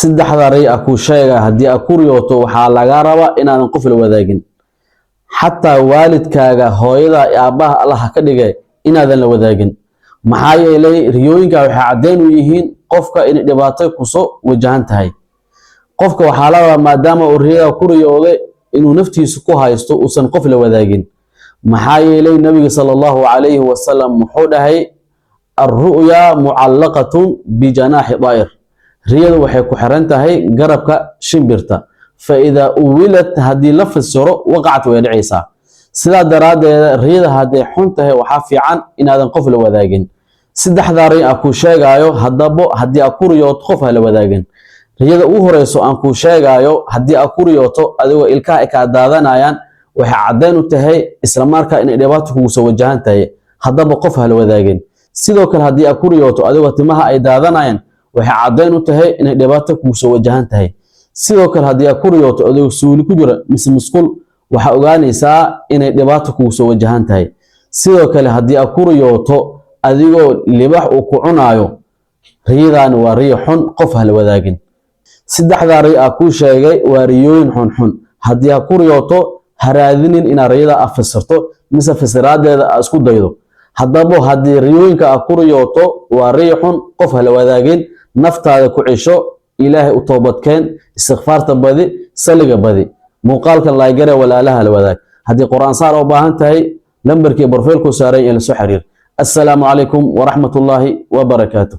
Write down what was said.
saddexda ray aku sheega haddii aad ku riyooto waxaa laga rabaa inaadan qof la wadaagin xataa waalidkaaga hooyada iyo aabbaha Allah ka dhigay inaadan la wadaagin maxaa yeelay riyooyinka waxay caddeyn u yihiin qofka in dhibaato ku soo wajahan tahay qofka waxaa la rabaa maadaama uu riyada ku riyooday inuu naftiisa ku haysto uusan qof la wadaagin maxaa yeelay nabiga sallallahu alayhi wasallam wuxuu dhahay الرؤيا معلقة بجناح طائر رياض waxay ku xiran tahay garabka shimbirta فإذا أولت هذه لفظ السر وقعت ويدعيسا سلا درادة رياض هذه حنته وحافي عن إن هذا قفل وذاجن سد حذاري أكو شيء جايو هدبو هدي أكوريو تخفها لوذاجن رياض أوهريسو أنكو شيء جايو هدي أكوريو تو أدو إلكا إكادادان عيان وحعدين تهي إسلاماركا إن إدباتك وسوجهان تهي هدبو قفها لوذاجن sidoo kale hadii aad ku riyooto adigoo timaha ay daadanayaan waxay cadeyn u tahay in dhibaato ku soo wajahan tahay sidoo kale hadii aad ku riyooto adigoo suuli ku jira mise musqul waxa ogaanaysaa in dhibaato ku soo wajahan tahay sidoo kale hadii aad ku riyooto adigoo libax uu ku cunaayo riyadan waa riyo xun qof hal wadaagin saddexda riyo aad ku sheegay waa riyooyin xun hadii aad ku riyooto haraadinin in riyada afsarto mise fasiraadeeda isku daydo haddaba haddii riyooyinka aad ku riyooto waa riyo xun qof hala wadaagin naftaada ku cisho ilaahay u toobadkeen istighfaarta badi saliga badi muuqaalkan laagare walaalaha la wadaag haddii quraan saar u baahan tahay lambarkii barfeelku saaray ee la soo xiriir assalaamu calaykum wa rahmatullaahi wa barakaatuh